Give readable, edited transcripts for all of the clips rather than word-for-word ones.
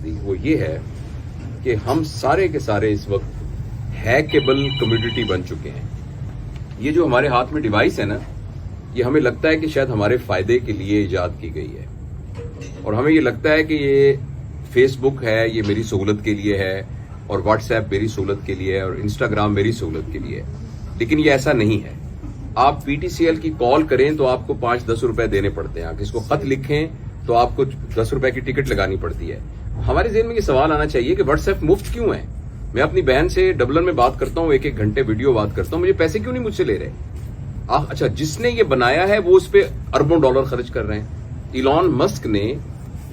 दी वो ये है कि हम सारे के सारे इस वक्त हैकेबल कम्युनिटी बन चुके हैं। ये जो हमारे हाथ में डिवाइस है ना, ये हमें लगता है कि शायद हमारे फायदे के लिए इजाद की गई है, और हमें ये लगता है कि ये फेसबुक है ये मेरी सहूलत के लिए है, और व्हाट्सएप मेरी सहूलत के लिए है, और इंस्टाग्राम मेरी सहूलत के लिए है। लेकिन ये ऐसा नहीं है। आप पीटीसीएल की कॉल करें तो आपको 5-10 रुपए देने पड़ते हैं, आप इसको खत लिखें तो आपको 10 रुपए की टिकट लगानी पड़ती है। हमारे ज़हन में ये सवाल आना चाहिए कि व्हाट्सएप मुफ्त क्यों है? मैं अपनी बहन से डबलिन में बात करता हूँ, 1-1 घंटे वीडियो बात करता हूँ, मुझे पैसे क्यों नहीं मुझसे ले रहे? अच्छा, जिसने ये बनाया है वो उस पर अरबों डॉलर खर्च कर रहे हैं। इलॉन मस्क ने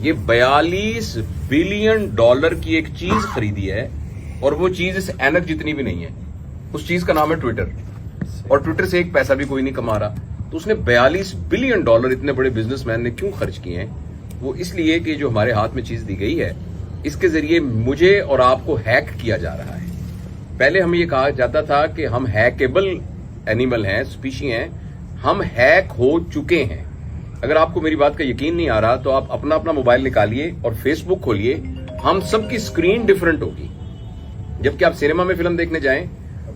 ये 42 बिलियन डॉलर की एक चीज खरीदी है, और वो चीज इस ऐनक जितनी भी नहीं है। उस चीज का नाम है ट्विटर, और ट्विटर से एक पैसा भी कोई नहीं कमा रहा। तो उसने 42 बिलियन डॉलर इतने बड़े बिजनेसमैन ने क्यों खर्च किए हैं? वो इसलिए कि जो हमारे हाथ में चीज दी गई है, इसके जरिए मुझे और आपको हैक किया जा रहा है। पहले हमें ये कहा जाता था कि हम हैकेबल एनिमल हैं, स्पीशी हैं, हम हैक हो चुके हैं। अगर आपको मेरी बात का यकीन नहीं आ रहा तो आप अपना अपना मोबाइल निकालिए और फेसबुक खोलिए, हम सबकी स्क्रीन डिफरेंट होगी। जबकि आप सिनेमा में फिल्म देखने जाएं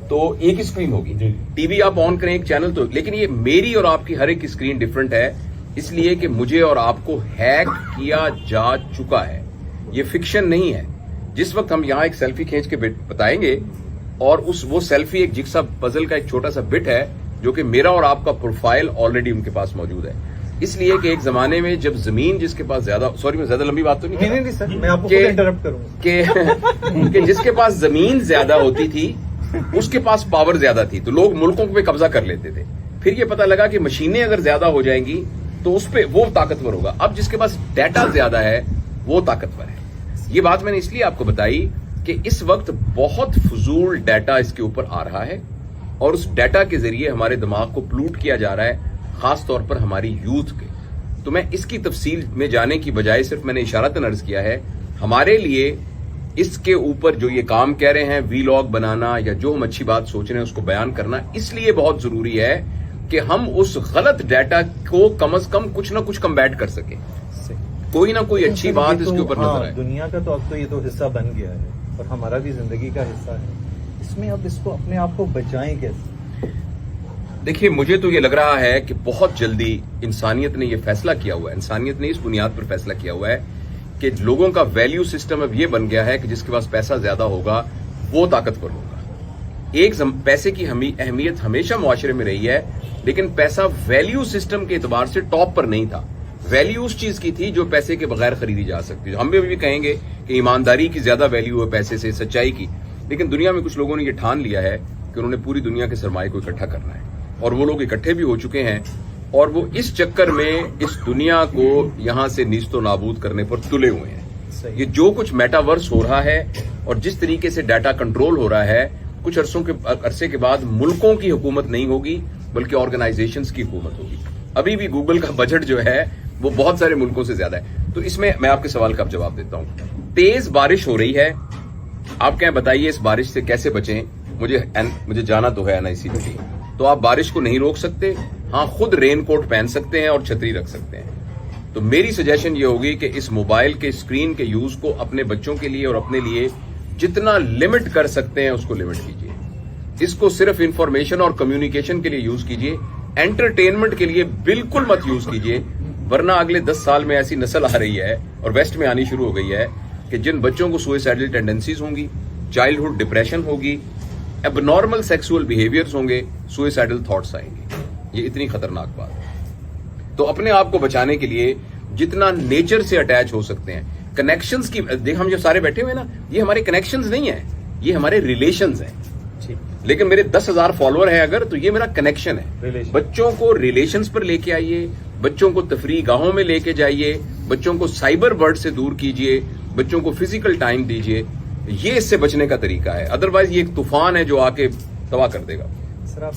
तो एक ही स्क्रीन होगी, टीवी आप ऑन करें एक चैनल तो, लेकिन ये मेरी और आपकी हर एक की स्क्रीन डिफरेंट है, इसलिए कि मुझे और आपको हैक किया जा चुका है। ये फिक्शन नहीं है। जिस वक्त हम यहां एक सेल्फी खींच के बताएंगे, और वो सेल्फी एक जिक्सा पजल का एक छोटा सा बिट है जो कि मेरा और आपका प्रोफाइल ऑलरेडी उनके पास मौजूद है। इसलिए कि एक जमाने में जब जमीन जिसके पास ज्यादा, सॉरी मैं ज्यादा लंबी बात तो नहीं सर, मैं आपको इंटरप्ट करूंगा कि जिसके पास जमीन ज्यादा होती थी उसके पास पावर ज्यादा थी, तो लोग मुल्कों पे कब्जा कर लेते थे। फिर ये पता लगा कि मशीनें अगर ज्यादा हो जाएंगी तो उस पे वो ताकतवर होगा। अब जिसके पास डाटा ज्यादा है वो ताकतवर है। ये बात मैंने इसलिए आपको बताई कि इस वक्त बहुत फजूल डाटा इसके ऊपर आ रहा है, और उस डाटा के जरिए हमारे दिमाग को प्लूट किया जा रहा है, खास तौर पर हमारी यूथ के। तो मैं इसकी तफसील में जाने की बजाय सिर्फ मैंने इशारतन अर्ज किया है, हमारे लिए इसके ऊपर जो ये काम कह रहे हैं, वीलॉग बनाना या जो हम अच्छी बात सोच रहे हैं उसको बयान करना इसलिए बहुत जरूरी है कि हम उस गलत डाटा को कम से कम कुछ ना कुछ कम्बैट कर सकें, कोई ना कोई अच्छी बात इसके ऊपर नजर आए। दुनिया का तो अब तो ये तो हिस्सा बन गया है और हमारा भी जिंदगी का हिस्सा है। इसमें अब इसको अपने आप को बचाएं कैसे? देखिए, मुझे तो ये लग रहा है कि बहुत जल्दी इंसानियत ने ये फैसला किया हुआ है, इंसानियत ने इस बुनियाद पर फैसला किया हुआ है कि लोगों का वैल्यू सिस्टम अब ये बन गया है कि जिसके पास पैसा ज्यादा होगा वो ताकतवर होगा। पैसे की अहमियत हमेशा मुआशरे में रही है, लेकिन पैसा वैल्यू सिस्टम के एतबार से टॉप पर नहीं था। वैल्यू उस चीज की थी जो पैसे के बगैर खरीदी जा सकती है। हम भी कहेंगे कि ईमानदारी की ज्यादा वैल्यू है पैसे से, सच्चाई की। लेकिन दुनिया में कुछ लोगों ने यह ठान लिया है कि उन्होंने पूरी दुनिया के सरमाए को इकट्ठा करना है, और वो लोग इकट्ठे भी हो चुके हैं, और वो इस चक्कर में इस दुनिया को यहां से नीस्तो नाबूद करने पर तुले हुए हैं। ये जो कुछ मेटावर्स हो रहा है और जिस तरीके से डाटा कंट्रोल हो रहा है, कुछ अरसे के बाद मुल्कों की हुकूमत नहीं होगी बल्कि ऑर्गेनाइजेशंस की हुकूमत होगी। अभी भी गूगल का बजट जो है वो बहुत सारे मुल्कों से ज्यादा है। तो इसमें मैं आपके सवाल का जवाब देता हूं। तेज बारिश हो रही है, आप क्या बताइए इस बारिश से कैसे बचें? मुझे जाना तो है NIC में, तो आप बारिश को नहीं रोक सकते। हाँ, खुद रेनकोट पहन सकते हैं और छतरी रख सकते हैं। तो मेरी सजेशन ये होगी कि इस मोबाइल के स्क्रीन के यूज को अपने बच्चों के लिए और अपने लिए जितना लिमिट कर सकते हैं उसको लिमिट कीजिए। इसको सिर्फ इंफॉर्मेशन और कम्युनिकेशन के लिए यूज कीजिए, एंटरटेनमेंट के लिए बिल्कुल मत यूज कीजिए, वरना अगले 10 साल में ऐसी नस्ल आ रही है और वेस्ट में आनी शुरू हो गई है कि जिन बच्चों को सुसाइडल टेंडेंसीज होंगी, चाइल्डहुड डिप्रेशन होगी, एबनॉर्मल सेक्सुअल बिहेवियर्स होंगे, सुसाइडल थॉट्स आएंगे। ये इतनी खतरनाक बात है। तो अपने आप को बचाने के लिए जितना नेचर से अटैच हो सकते हैं, कनेक्शंस की, देख हम जो सारे बैठे हुए हैं ना, ये हमारे कनेक्शंस नहीं है, ये हमारे रिलेशंस हैं। लेकिन मेरे 10,000 फॉलोअर हैं अगर, तो ये मेरा कनेक्शन है। बच्चों को रिलेशंस पर लेके आइए, बच्चों को तफरीह गाहों में लेके जाइए, बच्चों को साइबर वर्ल्ड से दूर कीजिए, बच्चों को फिजिकल टाइम दीजिए। ये इससे बचने का तरीका है। अदरवाइज ये एक तूफान है जो आके तबाह कर देगा। सर आप